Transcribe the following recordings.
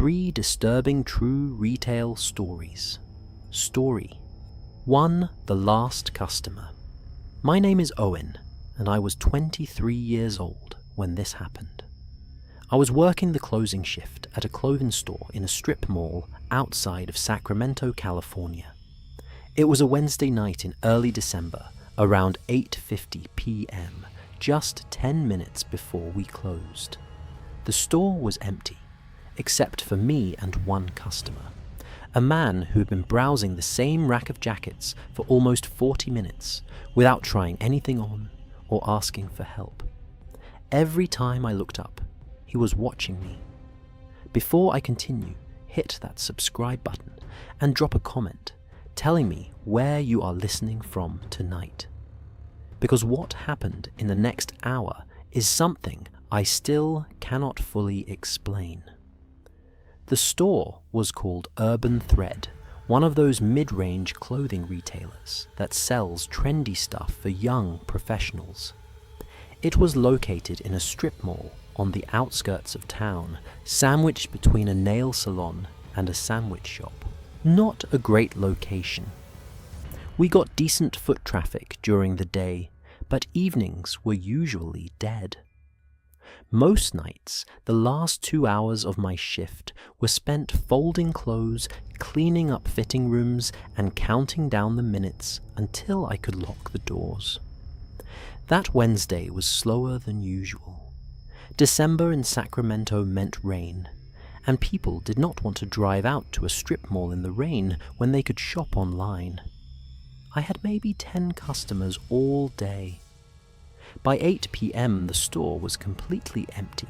3 disturbing true retail stories. Story 1. The Last Customer. My name is Owen, and I was 23 years old when this happened. I was working the closing shift at a clothing store in a strip mall outside of Sacramento, California. It was a Wednesday night in early December, around 8:50 p.m., just 10 minutes before we closed. The store was empty, except for me and one customer, a man who had been browsing the same rack of jackets for almost 40 minutes without trying anything on or asking for help. Every time I looked up, he was watching me. Before I continue, hit that subscribe button and drop a comment telling me where you are listening from tonight. Because what happened in the next hour is something I still cannot fully explain. The store was called Urban Thread, one of those mid-range clothing retailers that sells trendy stuff for young professionals. It was located in a strip mall on the outskirts of town, sandwiched between a nail salon and a sandwich shop. Not a great location. We got decent foot traffic during the day, but evenings were usually dead. Most nights, the last 2 hours of my shift were spent folding clothes, cleaning up fitting rooms, and counting down the minutes until I could lock the doors. That Wednesday was slower than usual. December in Sacramento meant rain, and people did not want to drive out to a strip mall in the rain when they could shop online. I had maybe 10 customers all day. By 8 p.m. the store was completely empty,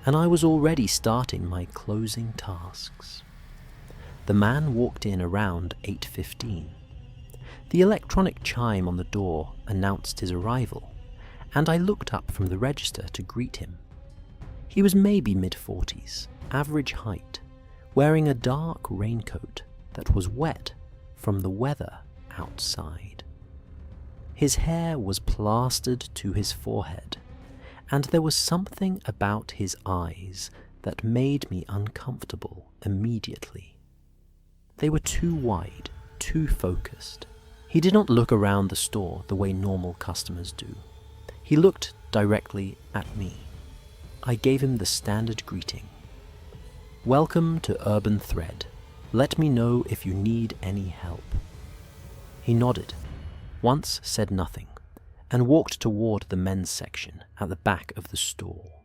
and I was already starting my closing tasks. The man walked in around 8:15. The electronic chime on the door announced his arrival, and I looked up from the register to greet him. He was maybe mid-40s, average height, wearing a dark raincoat that was wet from the weather outside. His hair was plastered to his forehead, and there was something about his eyes that made me uncomfortable immediately. They were too wide, too focused. He did not look around the store the way normal customers do. He looked directly at me. I gave him the standard greeting. "Welcome to Urban Thread. Let me know if you need any help." He nodded, once said nothing, and walked toward the men's section at the back of the store.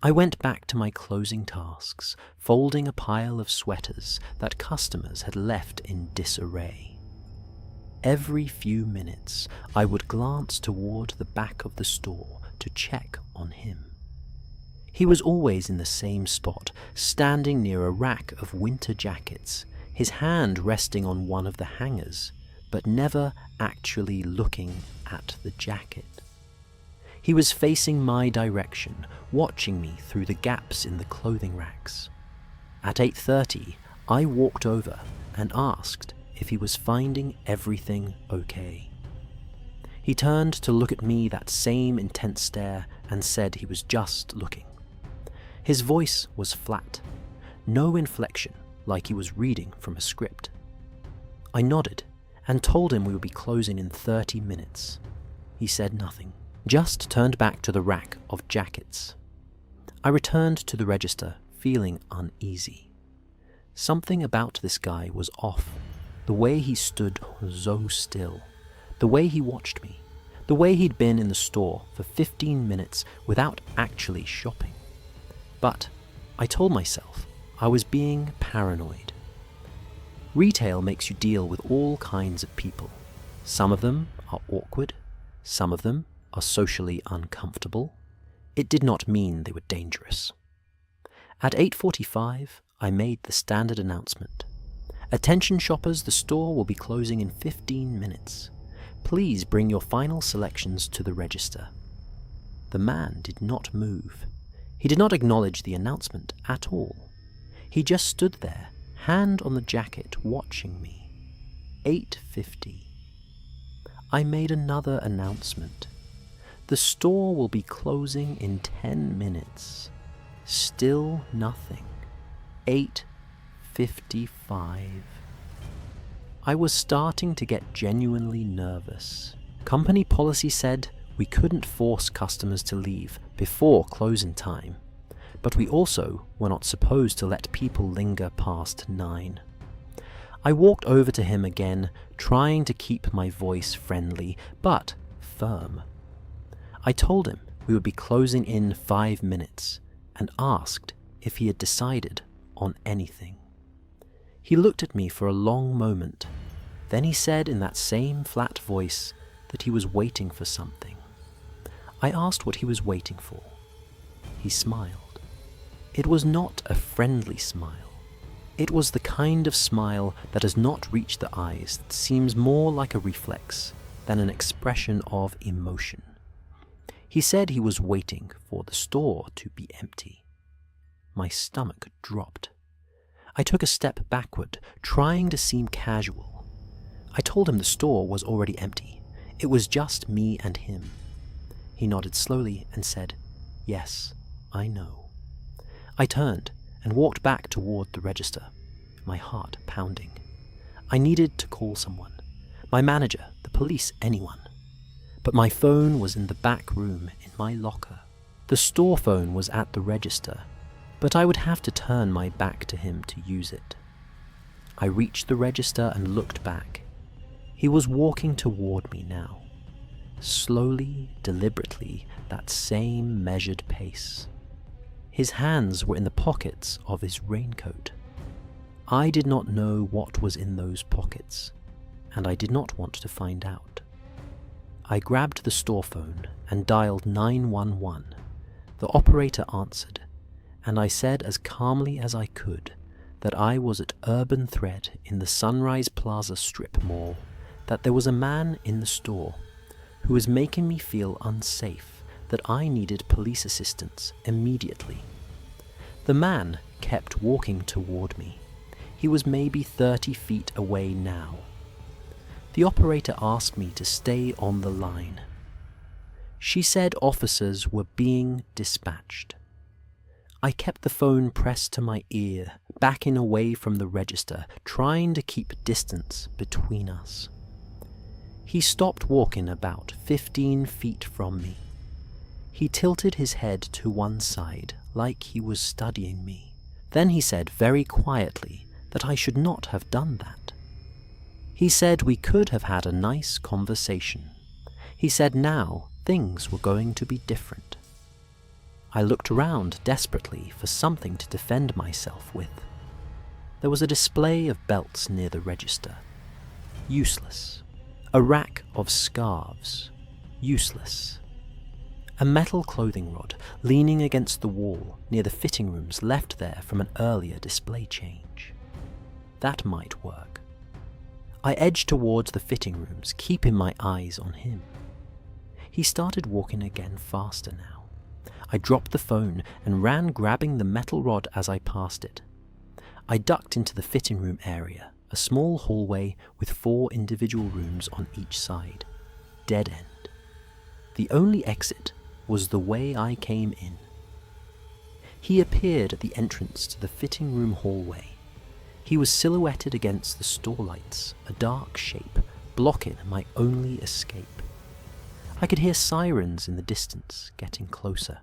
I went back to my closing tasks, folding a pile of sweaters that customers had left in disarray. Every few minutes, I would glance toward the back of the store to check on him. He was always in the same spot, standing near a rack of winter jackets, his hand resting on one of the hangers, but never actually looking at the jacket. He was facing my direction, watching me through the gaps in the clothing racks. At 8:30, I walked over and asked if he was finding everything okay. He turned to look at me that same intense stare and said he was just looking. His voice was flat, no inflection, like he was reading from a script. I nodded and told him we would be closing in 30 minutes. He said nothing, just turned back to the rack of jackets. I returned to the register, feeling uneasy. Something about this guy was off. The way he stood so still, the way he watched me, the way he'd been in the store for 15 minutes without actually shopping. But I told myself I was being paranoid. Retail makes you deal with all kinds of people. Some of them are awkward, some of them are socially uncomfortable. It did not mean they were dangerous. At 8:45, I made the standard announcement. "Attention shoppers, the store will be closing in 15 minutes. Please bring your final selections to the register." The man did not move. He did not acknowledge the announcement at all. He just stood there, hand on the jacket, watching me. 8:50. I made another announcement. "The store will be closing in 10 minutes. Still nothing. 8:55. I was starting to get genuinely nervous. Company policy said we couldn't force customers to leave before closing time, but we also were not supposed to let people linger past 9. I walked over to him again, trying to keep my voice friendly, but firm. I told him we would be closing in 5 minutes and asked if he had decided on anything. He looked at me for a long moment. Then he said in that same flat voice that he was waiting for something. I asked what he was waiting for. He smiled. It was not a friendly smile. It was the kind of smile that does not reach the eyes, that seems more like a reflex than an expression of emotion. He said he was waiting for the store to be empty. My stomach dropped. I took a step backward, trying to seem casual. I told him the store was already empty. It was just me and him. He nodded slowly and said, "Yes, I know." I turned and walked back toward the register, my heart pounding. I needed to call someone. My manager, the police, anyone. But my phone was in the back room in my locker. The store phone was at the register, but I would have to turn my back to him to use it. I reached the register and looked back. He was walking toward me now. Slowly, deliberately, that same measured pace. His hands were in the pockets of his raincoat. I did not know what was in those pockets, and I did not want to find out. I grabbed the store phone and dialed 911. The operator answered, and I said as calmly as I could that I was at Urban Thread in the Sunrise Plaza strip mall, that there was a man in the store who was making me feel unsafe, that I needed police assistance immediately. The man kept walking toward me. He was maybe 30 feet away now. The operator asked me to stay on the line. She said officers were being dispatched. I kept the phone pressed to my ear, backing away from the register, trying to keep distance between us. He stopped walking about 15 feet from me. He tilted his head to one side, like he was studying me. Then he said very quietly that I should not have done that. He said we could have had a nice conversation. He said now things were going to be different. I looked around desperately for something to defend myself with. There was a display of belts near the register. Useless. A rack of scarves. Useless. A metal clothing rod leaning against the wall near the fitting rooms left there from an earlier display change. That might work. I edged towards the fitting rooms, keeping my eyes on him. He started walking again faster now. I dropped the phone and ran, grabbing the metal rod as I passed it. I ducked into the fitting room area, a small hallway with 4 individual rooms on each side. Dead end. The only exit was the way I came in. He appeared at the entrance to the fitting room hallway. He was silhouetted against the store lights, a dark shape, blocking my only escape. I could hear sirens in the distance, getting closer.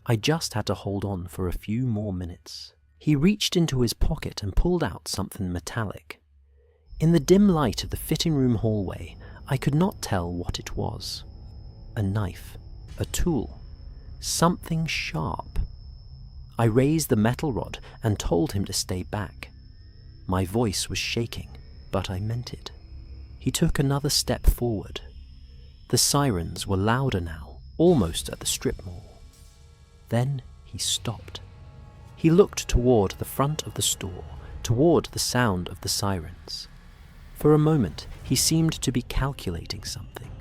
I just had to hold on for a few more minutes. He reached into his pocket and pulled out something metallic. In the dim light of the fitting room hallway, I could not tell what it was. A knife, a tool, something sharp. I raised the metal rod and told him to stay back. My voice was shaking, but I meant it. He took another step forward. The sirens were louder now, almost at the strip mall. Then he stopped. He looked toward the front of the store, toward the sound of the sirens. For a moment, he seemed to be calculating something.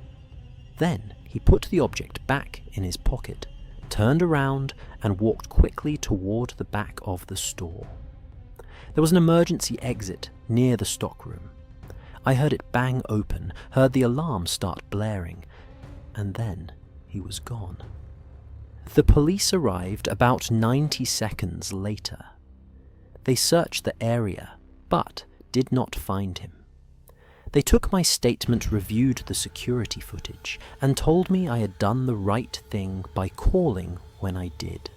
Then he put the object back in his pocket, turned around, and walked quickly toward the back of the store. There was an emergency exit near the stockroom. I heard it bang open, heard the alarm start blaring, and then he was gone. The police arrived about 90 seconds later. They searched the area, but did not find him. They took my statement, reviewed the security footage, and told me I had done the right thing by calling when I did.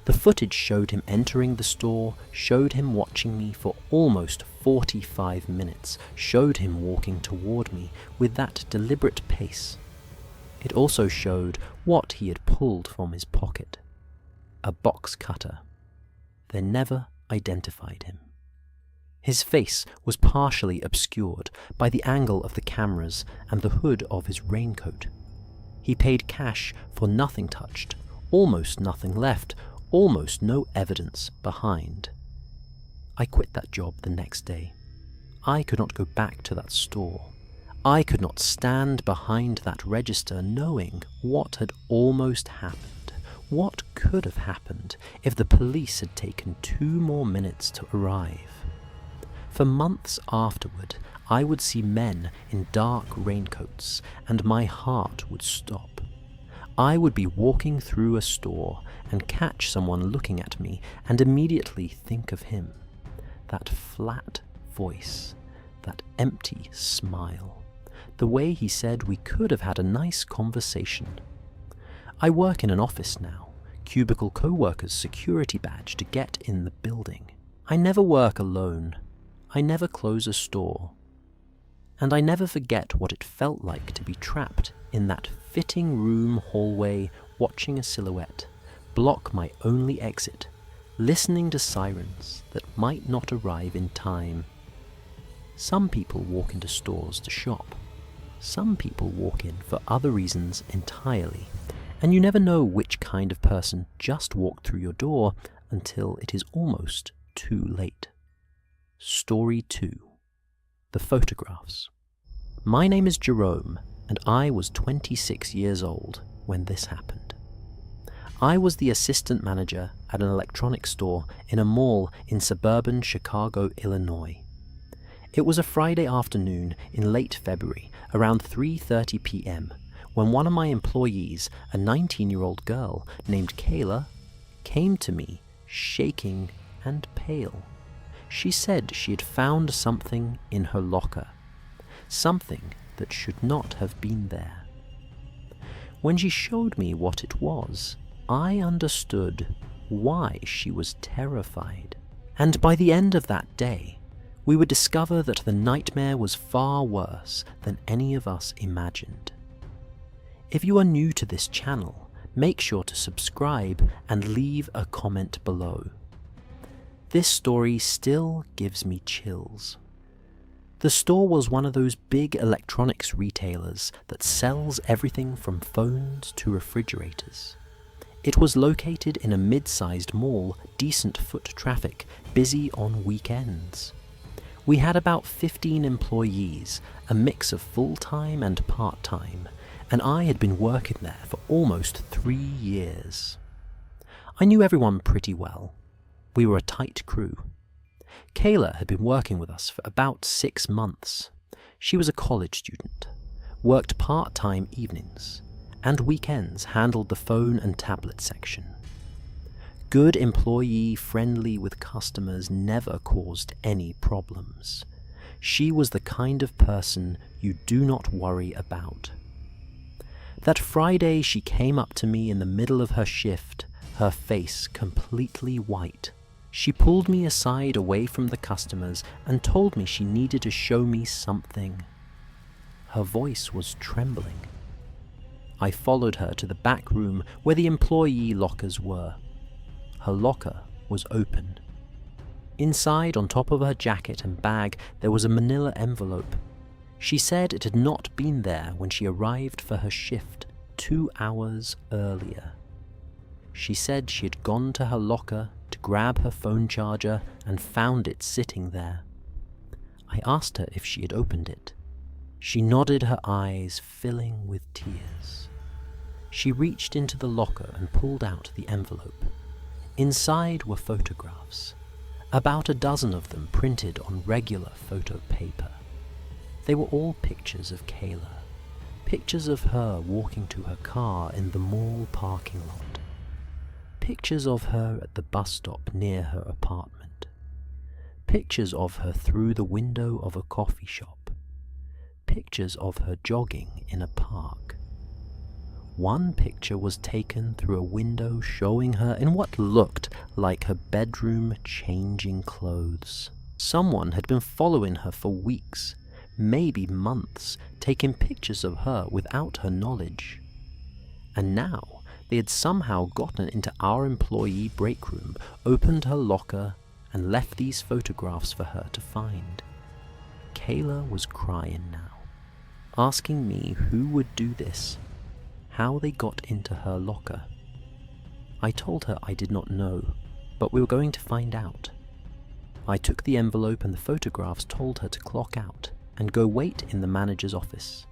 The footage showed him entering the store, showed him watching me for almost 45 minutes, showed him walking toward me with that deliberate pace. It also showed what he had pulled from his pocket. A box cutter. They never identified him. His face was partially obscured by the angle of the cameras and the hood of his raincoat. He paid cash for nothing touched, almost nothing left, almost no evidence behind. I quit that job the next day. I could not go back to that store. I could not stand behind that register knowing what had almost happened. What could have happened if the police had taken 2 more minutes to arrive? For months afterward, I would see men in dark raincoats, and my heart would stop. I would be walking through a store and catch someone looking at me and immediately think of him. That flat voice, that empty smile, the way he said we could have had a nice conversation. I work in an office now, cubicle co-workers' security badge to get in the building. I never work alone. I never close a store. And I never forget what it felt like to be trapped in that fitting room hallway, watching a silhouette block my only exit, listening to sirens that might not arrive in time. Some people walk into stores to shop. Some people walk in for other reasons entirely, and you never know which kind of person just walked through your door until it is almost too late. Story 2. The Photographs. My name is Jerome, and I was 26 years old when this happened. I was the assistant manager at an electronics store in a mall in suburban Chicago, Illinois. It was a Friday afternoon in late February, around 3:30 p.m., when one of my employees, a 19-year-old girl named Kayla, came to me shaking and pale. She said she had found something in her locker, something that should not have been there. When she showed me what it was, I understood why she was terrified. And by the end of that day, we would discover that the nightmare was far worse than any of us imagined. If you are new to this channel, make sure to subscribe and leave a comment below. This story still gives me chills. The store was one of those big electronics retailers that sells everything from phones to refrigerators. It was located in a mid-sized mall, decent foot traffic, busy on weekends. We had about 15 employees, a mix of full-time and part-time, and I had been working there for almost 3 years. I knew everyone pretty well. We were a tight crew. Kayla had been working with us for about 6 months. She was a college student, worked part-time evenings, and weekends handled the phone and tablet section. Good employee, friendly with customers, never caused any problems. She was the kind of person you do not worry about. That Friday she came up to me in the middle of her shift, her face completely white. She pulled me aside away from the customers and told me she needed to show me something. Her voice was trembling. I followed her to the back room where the employee lockers were. Her locker was open. Inside, on top of her jacket and bag, there was a manila envelope. She said it had not been there when she arrived for her shift 2 hours earlier. She said she had gone to her locker to grab her phone charger and found it sitting there. I asked her if she had opened it. She nodded, her eyes filling with tears. She reached into the locker and pulled out the envelope. Inside were photographs, about a dozen of them printed on regular photo paper. They were all pictures of Kayla, pictures of her walking to her car in the mall parking lot, pictures of her at the bus stop near her apartment. pictures of her through the window of a coffee shop, pictures of her jogging in a park. One picture was taken through a window showing her in what looked like her bedroom changing clothes. Someone had been following her for weeks, maybe months, taking pictures of her without her knowledge. And now they had somehow gotten into our employee break room, opened her locker, and left these photographs for her to find. Kayla was crying now, asking me who would do this, how they got into her locker. I told her I did not know, but we were going to find out. I took the envelope and the photographs, told her to clock out and go wait in the manager's office,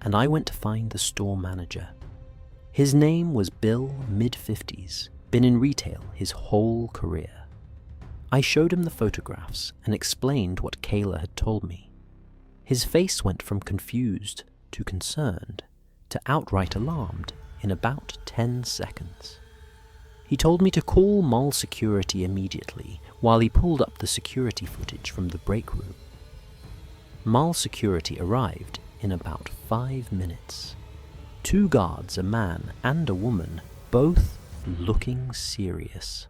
and I went to find the store manager. His name was Bill, mid-50s, been in retail his whole career. I showed him the photographs and explained what Kayla had told me. His face went from confused to concerned to outright alarmed in about 10 seconds. He told me to call mall security immediately while he pulled up the security footage from the break room. Mall security arrived in about 5 minutes. 2 guards, a man and a woman, both looking serious.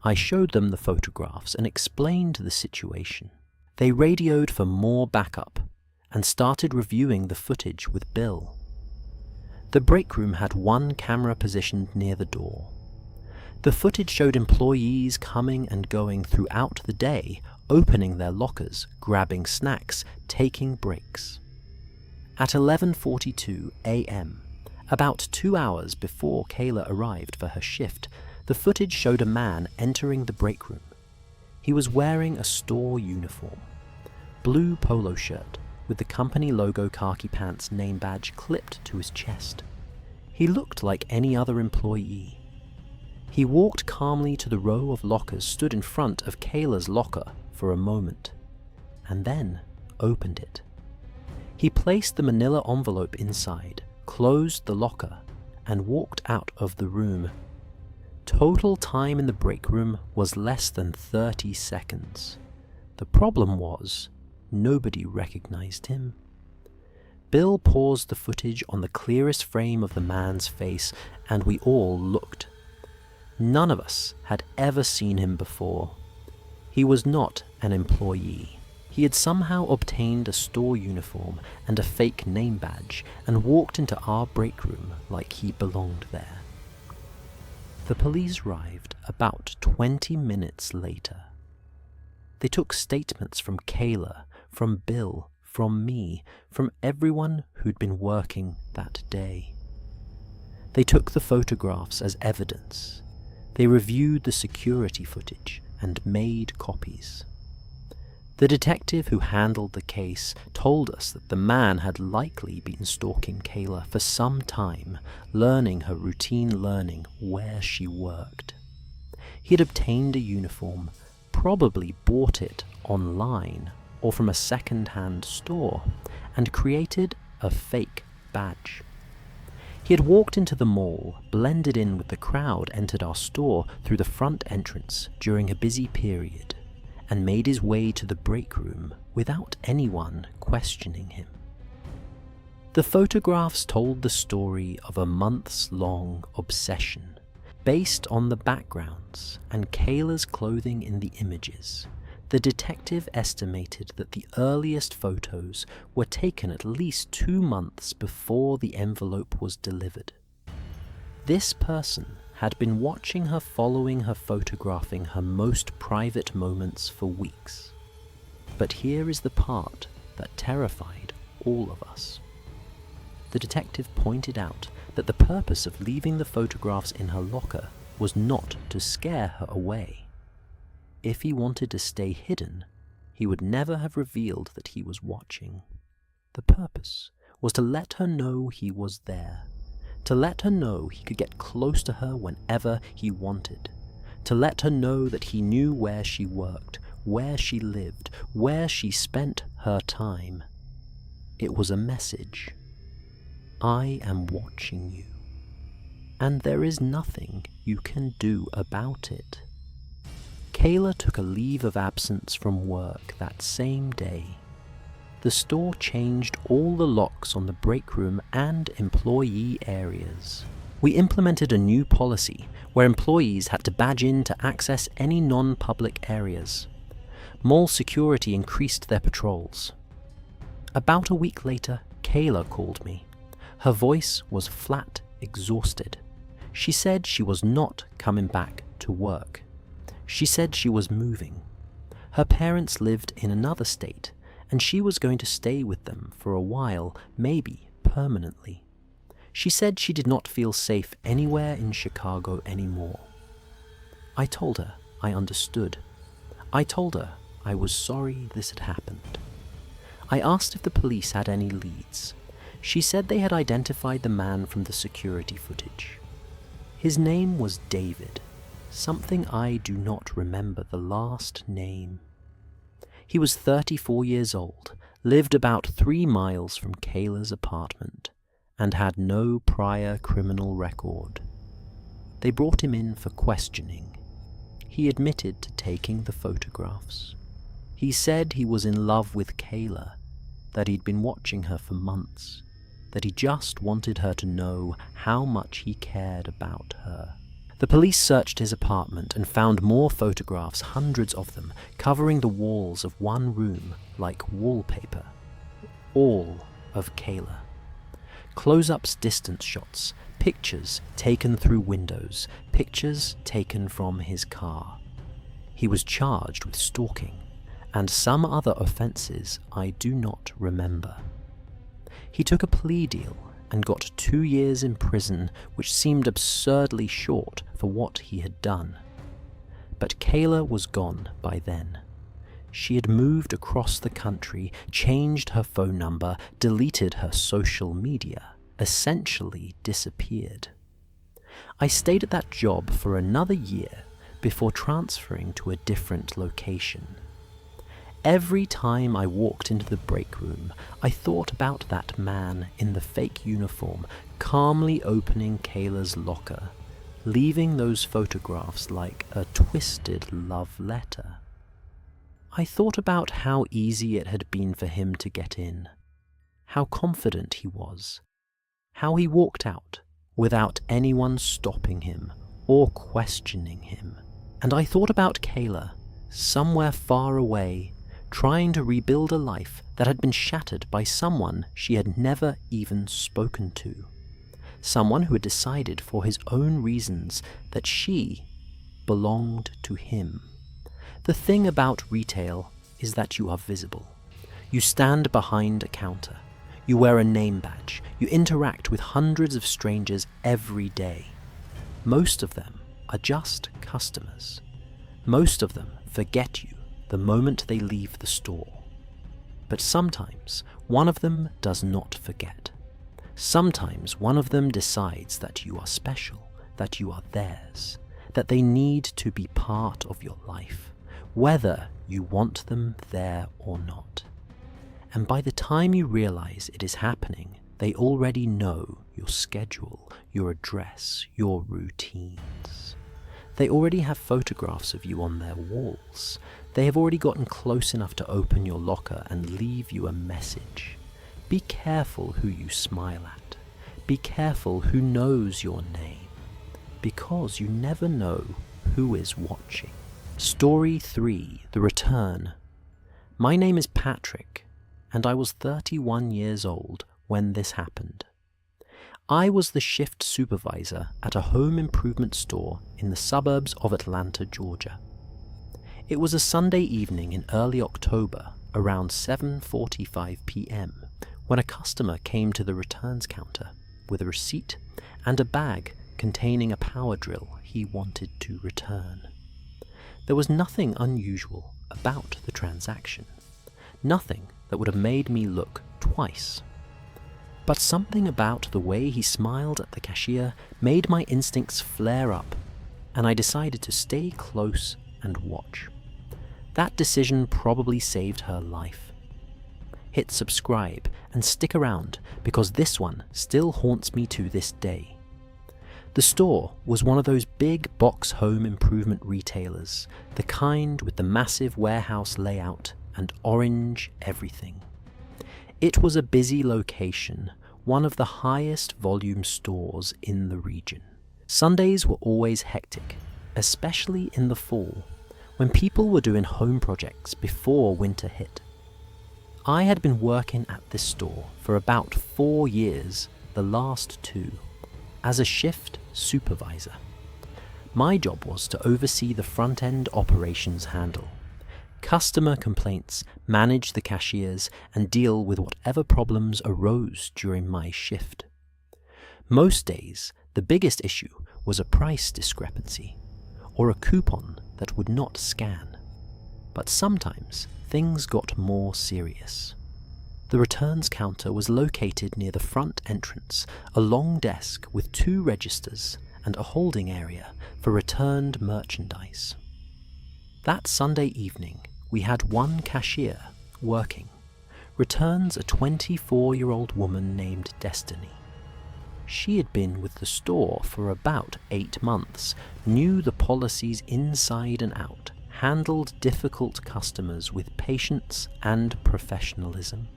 I showed them the photographs and explained the situation. They radioed for more backup and started reviewing the footage with Bill. The break room had one camera positioned near the door. The footage showed employees coming and going throughout the day, opening their lockers, grabbing snacks, taking breaks. At 11:42 a.m., about 2 hours before Kayla arrived for her shift, the footage showed a man entering the break room. He was wearing a store uniform, blue polo shirt with the company logo khaki pants name badge clipped to his chest. He looked like any other employee. He walked calmly to the row of lockers stood in front of Kayla's locker for a moment, and then opened it. He placed the manila envelope inside, closed the locker, and walked out of the room. Total time in the break room was less than 30 seconds. The problem was, nobody recognized him. Bill paused the footage on the clearest frame of the man's face, and we all looked. None of us had ever seen him before. He was not an employee. He had somehow obtained a store uniform and a fake name badge and walked into our break room like he belonged there. The police arrived about 20 minutes later. They took statements from Kayla, from Bill, from me, from everyone who'd been working that day. They took the photographs as evidence. They reviewed the security footage and made copies. The detective who handled the case told us that the man had likely been stalking Kayla for some time, learning her routine learning where she worked. He had obtained a uniform, probably bought it online or from a second-hand store, and created a fake badge. He had walked into the mall, blended in with the crowd, entered our store through the front entrance during a busy period, and made his way to the break room without anyone questioning him. The photographs told the story of a months-long obsession based on the backgrounds and Kayla's clothing in the images. The detective estimated that the earliest photos were taken at least 2 months before the envelope was delivered. This person had been watching her, following her, photographing her most private moments for weeks. But here is the part that terrified all of us. The detective pointed out that the purpose of leaving the photographs in her locker was not to scare her away. If he wanted to stay hidden, he would never have revealed that he was watching. The purpose was to let her know he was there, to let her know he could get close to her whenever he wanted, to let her know that he knew where she worked, where she lived, where she spent her time. It was a message. I am watching you, and there is nothing you can do about it. Kayla took a leave of absence from work that same day. The store changed all the locks on the break room and employee areas. We implemented a new policy where employees had to badge in to access any non-public areas. Mall security increased their patrols. About a week later, Kayla called me. Her voice was flat, exhausted. She said she was not coming back to work. She said she was moving. Her parents lived in another state, and she was going to stay with them for a while, maybe permanently. She said she did not feel safe anywhere in Chicago anymore. I told her I understood. I told her I was sorry this had happened. I asked if the police had any leads. She said they had identified the man from the security footage. His name was David, something I do not remember the last name. He was 34 years old, lived about 3 miles from Kayla's apartment, and had no prior criminal record. They brought him in for questioning. He admitted to taking the photographs. He said he was in love with Kayla, that he'd been watching her for months, that he just wanted her to know how much he cared about her. The police searched his apartment and found more photographs, hundreds of them, covering the walls of one room like wallpaper. All of Kayla. Close-ups, distance shots, pictures taken through windows, pictures taken from his car. He was charged with stalking and some other offences I do not remember. He took a plea deal and got 2 years in prison, which seemed absurdly short for what he had done. But Kayla was gone by then. She had moved across the country, changed her phone number, deleted her social media, essentially disappeared. I stayed at that job for another year before transferring to a different location. Every time I walked into the break room, I thought about that man in the fake uniform calmly opening Kayla's locker, leaving those photographs like a twisted love letter. I thought about how easy it had been for him to get in, how confident he was, how he walked out without anyone stopping him or questioning him. And I thought about Kayla, somewhere far away, trying to rebuild a life that had been shattered by someone she had never even spoken to. Someone who had decided for his own reasons that she belonged to him. The thing about retail is that you are visible. You stand behind a counter. You wear a name badge. You interact with hundreds of strangers every day. Most of them are just customers. Most of them forget you the moment they leave the store. But sometimes one of them does not forget. Sometimes one of them decides that you are special, that you are theirs, that they need to be part of your life, whether you want them there or not. And by the time you realize it is happening, they already know your schedule, your address, your routines. They already have photographs of you on their walls. They have already gotten close enough to open your locker and leave you a message. Be careful who you smile at. Be careful who knows your name, because you never know who is watching. Story 3, The Return. My name is Patrick, and I was 31 years old when this happened. I was the shift supervisor at a home improvement store in the suburbs of Atlanta, Georgia. It was a Sunday evening in early October, around 7:45 p.m., when a customer came to the returns counter with a receipt and a bag containing a power drill he wanted to return. There was nothing unusual about the transaction, nothing that would have made me look twice. But something about the way he smiled at the cashier made my instincts flare up, and I decided to stay close and watch. That decision probably saved her life. Hit subscribe and stick around, because this one still haunts me to this day. The store was one of those big box home improvement retailers, the kind with the massive warehouse layout and orange everything. It was a busy location, one of the highest volume stores in the region. Sundays were always hectic, especially in the fall, when people were doing home projects before winter hit. I had been working at this store for about 4 years, the last 2, as a shift supervisor. My job was to oversee the front-end operations handle, customer complaints, manage the cashiers, and deal with whatever problems arose during my shift. Most days, the biggest issue was a price discrepancy, or a coupon that would not scan. But sometimes things got more serious. The returns counter was located near the front entrance, a long desk with 2 registers and a holding area for returned merchandise. That Sunday evening, we had one cashier working. Returns a 24-year-old woman named Destiny. She had been with the store for about 8 months, knew the policies inside and out, handled difficult customers with patience and professionalism.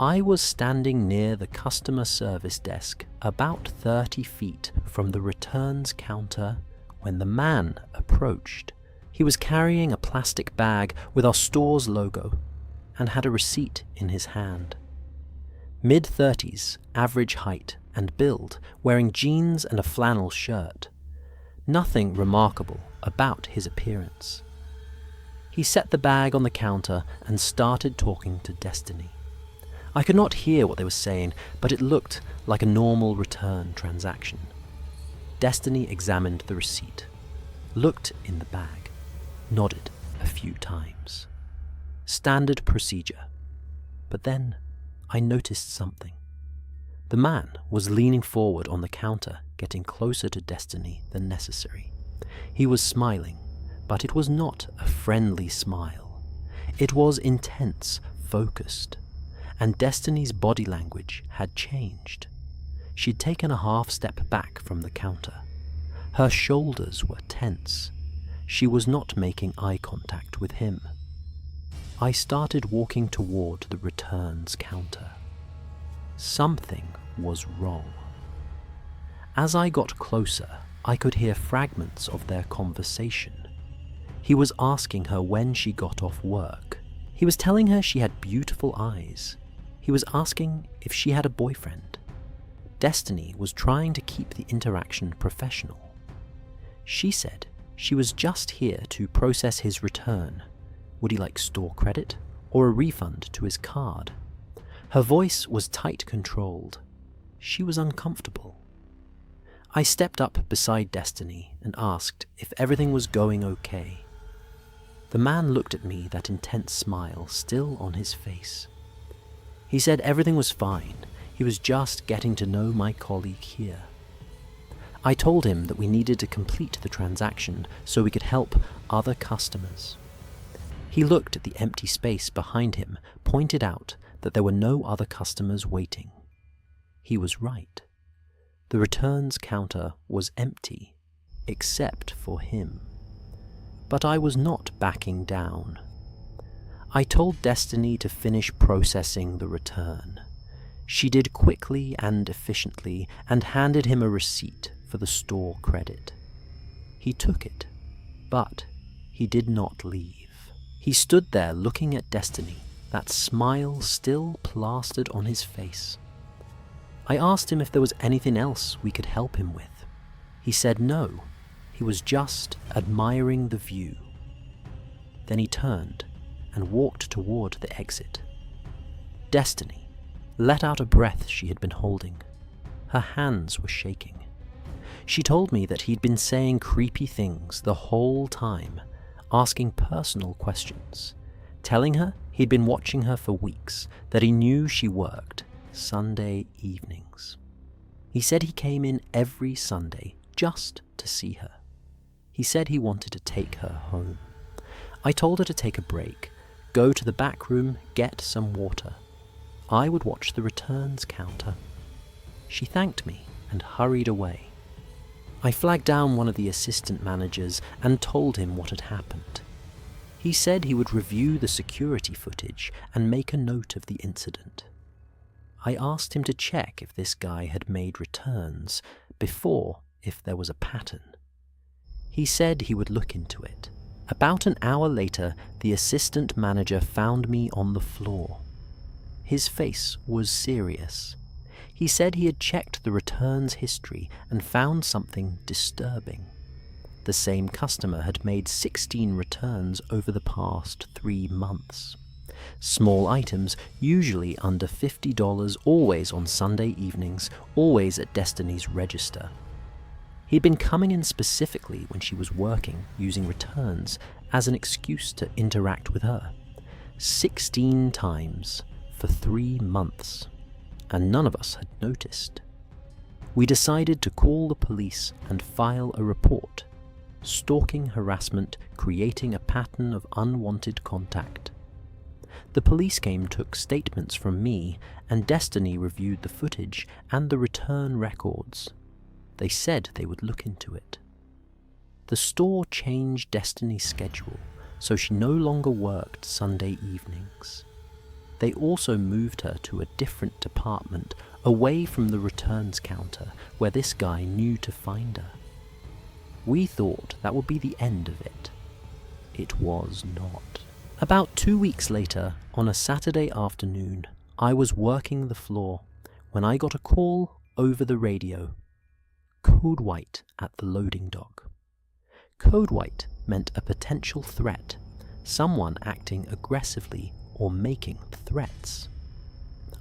I was standing near the customer service desk about 30 feet from the returns counter when the man approached. He was carrying a plastic bag with our store's logo and had a receipt in his hand. Mid-30s, average height and build, wearing jeans and a flannel shirt. Nothing remarkable about his appearance. He set the bag on the counter and started talking to Destiny. I could not hear what they were saying, but it looked like a normal return transaction. Destiny examined the receipt, looked in the bag, nodded a few times. Standard procedure. But then I noticed something. The man was leaning forward on the counter, getting closer to Destiny than necessary. He was smiling, but it was not a friendly smile. It was intense, focused, and Destiny's body language had changed. She'd taken a half step back from the counter. Her shoulders were tense. She was not making eye contact with him. I started walking toward the returns counter. Something was wrong. As I got closer, I could hear fragments of their conversation. He was asking her when she got off work. He was telling her she had beautiful eyes. He was asking if she had a boyfriend. Destiny was trying to keep the interaction professional. She said she was just here to process his return. Would he like store credit or a refund to his card? Her voice was tight controlled. She was uncomfortable. I stepped up beside Destiny and asked if everything was going okay. The man looked at me, that intense smile still on his face. He said everything was fine. He was just getting to know my colleague here. I told him that we needed to complete the transaction so we could help other customers. He looked at the empty space behind him, pointed out that there were no other customers waiting. He was right. The returns counter was empty, except for him. But I was not backing down. I told Destiny to finish processing the return. She did quickly and efficiently and handed him a receipt for the store credit. He took it, but he did not leave. He stood there looking at Destiny, that smile still plastered on his face. I asked him if there was anything else we could help him with. He said no, he was just admiring the view. Then he turned and walked toward the exit. Destiny let out a breath she had been holding. Her hands were shaking. She told me that he'd been saying creepy things the whole time, asking personal questions, telling her he'd been watching her for weeks, that he knew she worked Sunday evenings. He said he came in every Sunday just to see her. He said he wanted to take her home. I told her to take a break, go to the back room, get some water. I would watch the returns counter. She thanked me and hurried away. I flagged down one of the assistant managers and told him what had happened. He said he would review the security footage and make a note of the incident. I asked him to check if this guy had made returns before, if there was a pattern. He said he would look into it. About an hour later, the assistant manager found me on the floor. His face was serious. He said he had checked the returns history and found something disturbing. The same customer had made 16 returns over the past 3 months. Small items, usually under $50, always on Sunday evenings, always at Destiny's register. He'd been coming in specifically when she was working, using returns as an excuse to interact with her. 16 times for 3 months, and none of us had noticed. We decided to call the police and file a report. Stalking harassment, creating a pattern of unwanted contact. The police took statements from me, and Destiny reviewed the footage and the return records. They said they would look into it. The store changed Destiny's schedule, so she no longer worked Sunday evenings. They also moved her to a different department, away from the returns counter, where this guy knew to find her. We thought that would be the end of it. It was not. About 2 weeks later, on a Saturday afternoon, I was working the floor when I got a call over the radio. Code white at the loading dock. Code white meant a potential threat, someone acting aggressively or making threats.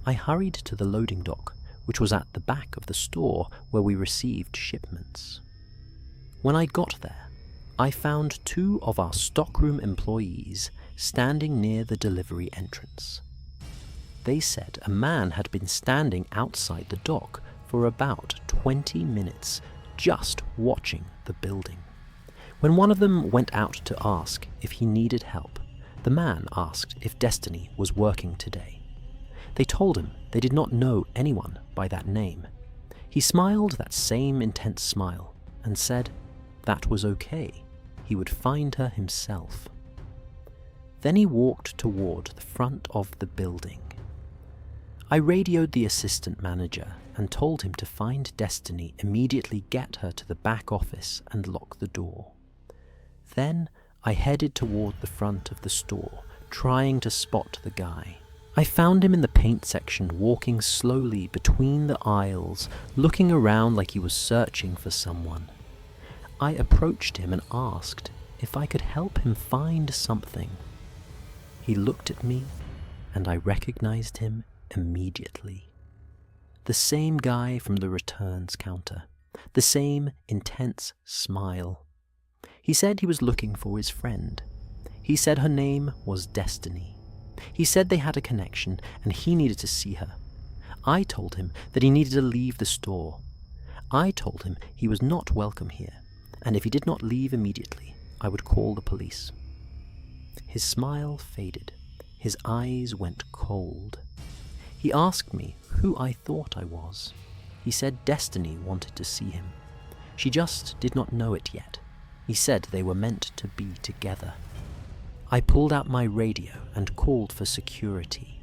I hurried to the loading dock, which was at the back of the store where we received shipments. When I got there, I found 2 of our stockroom employees standing near the delivery entrance. They said a man had been standing outside the dock for about 20 minutes, just watching the building. When one of them went out to ask if he needed help, the man asked if Destiny was working today. They told him they did not know anyone by that name. He smiled that same intense smile and said that was okay. He would find her himself. Then he walked toward the front of the building. I radioed the assistant manager and told him to find Destiny, immediately get her to the back office and lock the door. Then I headed toward the front of the store, trying to spot the guy. I found him in the paint section, walking slowly between the aisles, looking around like he was searching for someone. I approached him and asked if I could help him find something. He looked at me, and I recognized him immediately. The same guy from the returns counter, the same intense smile. He said he was looking for his friend. He said her name was Destiny. He said they had a connection and he needed to see her. I told him that he needed to leave the store. I told him he was not welcome here, and if he did not leave immediately, I would call the police. His smile faded. His eyes went cold. He asked me who I thought I was. He said Destiny wanted to see him. She just did not know it yet. He said they were meant to be together. I pulled out my radio and called for security.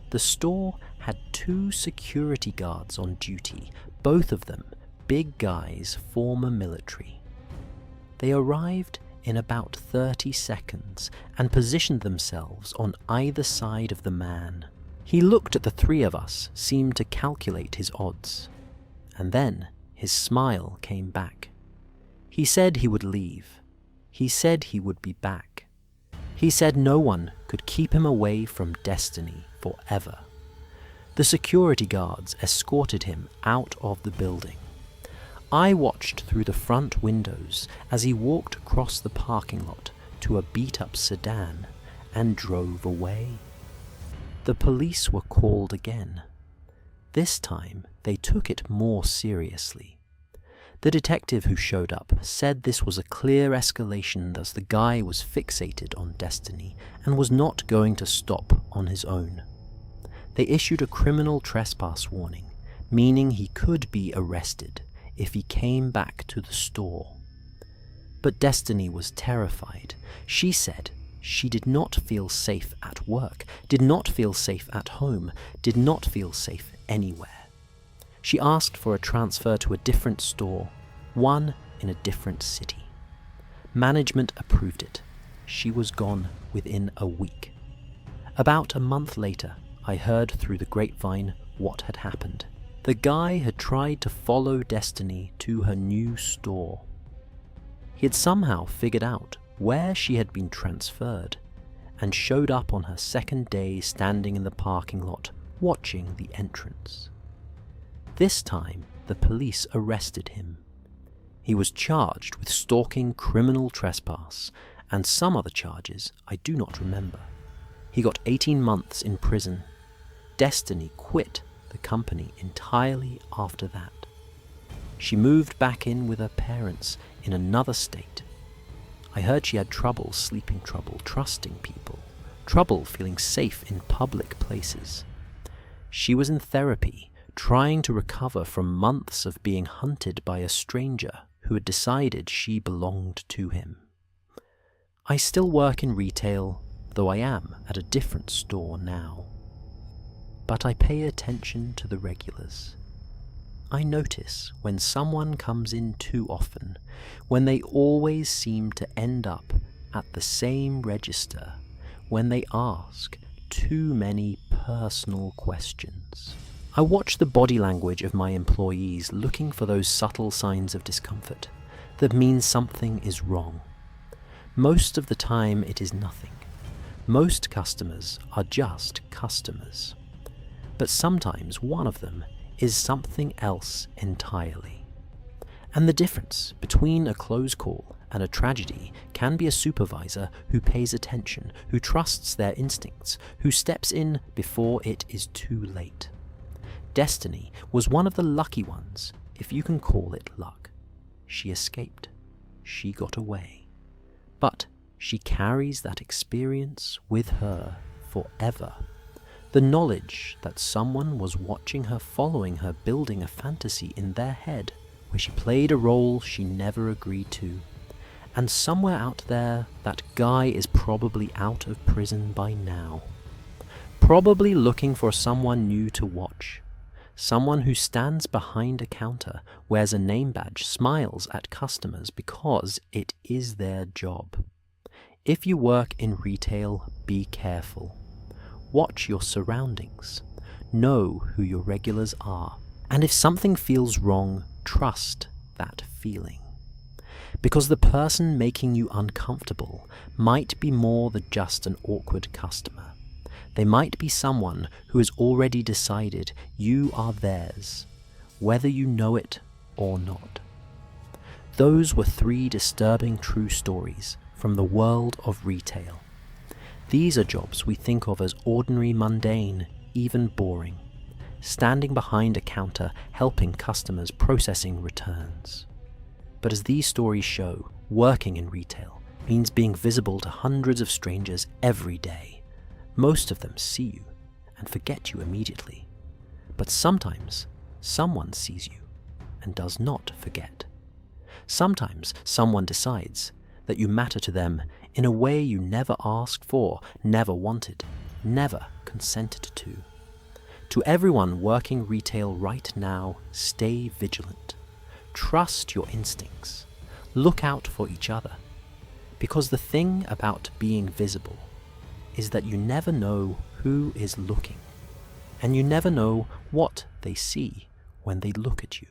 The store had 2 security guards on duty, both of them big guys, former military. They arrived in about 30 seconds and positioned themselves on either side of the man. He looked at the 3 of us, seemed to calculate his odds, and then his smile came back. He said he would leave. He said he would be back. He said no one could keep him away from Destiny forever. The security guards escorted him out of the building. I watched through the front windows as he walked across the parking lot to a beat-up sedan and drove away. The police were called again. This time, they took it more seriously. The detective who showed up said this was a clear escalation as the guy was fixated on Destiny and was not going to stop on his own. They issued a criminal trespass warning, meaning he could be arrested if he came back to the store. But Destiny was terrified. She said she did not feel safe at work, did not feel safe at home, did not feel safe anywhere. She asked for a transfer to a different store, one in a different city. Management approved it. She was gone within a week. About a month later, I heard through the grapevine what had happened. The guy had tried to follow Destiny to her new store. He had somehow figured out where she had been transferred and showed up on her second day standing in the parking lot watching the entrance. This time, the police arrested him. He was charged with stalking, criminal trespass, and some other charges I do not remember. He got 18 months in prison. Destiny quit the company entirely after that. She moved back in with her parents in another state. I heard she had trouble sleeping, trouble trusting people, trouble feeling safe in public places. She was in therapy, trying to recover from months of being hunted by a stranger who had decided she belonged to him. I still work in retail, though I am at a different store now. But I pay attention to the regulars. I notice when someone comes in too often, when they always seem to end up at the same register, when they ask too many personal questions. I watch the body language of my employees, looking for those subtle signs of discomfort that mean something is wrong. Most of the time it is nothing. Most customers are just customers. But sometimes one of them is something else entirely. And the difference between a close call and a tragedy can be a supervisor who pays attention, who trusts their instincts, who steps in before it is too late. Destiny was one of the lucky ones, if you can call it luck. She escaped. She got away. But she carries that experience with her forever. The knowledge that someone was watching her, following her, building a fantasy in their head where she played a role she never agreed to. And somewhere out there, that guy is probably out of prison by now. Probably looking for someone new to watch. Someone who stands behind a counter, wears a name badge, smiles at customers because it is their job. If you work in retail, be careful. Watch your surroundings. Know who your regulars are. And if something feels wrong, trust that feeling. Because the person making you uncomfortable might be more than just an awkward customer. They might be someone who has already decided you are theirs, whether you know it or not. Those were 3 disturbing true stories from the world of retail. These are jobs we think of as ordinary, mundane, even boring. Standing behind a counter, helping customers, processing returns. But as these stories show, working in retail means being visible to hundreds of strangers every day. Most of them see you and forget you immediately. But sometimes someone sees you and does not forget. Sometimes someone decides that you matter to them in a way you never asked for, never wanted, never consented to. To everyone working retail right now, stay vigilant. Trust your instincts. Look out for each other. Because the thing about being visible is that you never know who is looking, and you never know what they see when they look at you.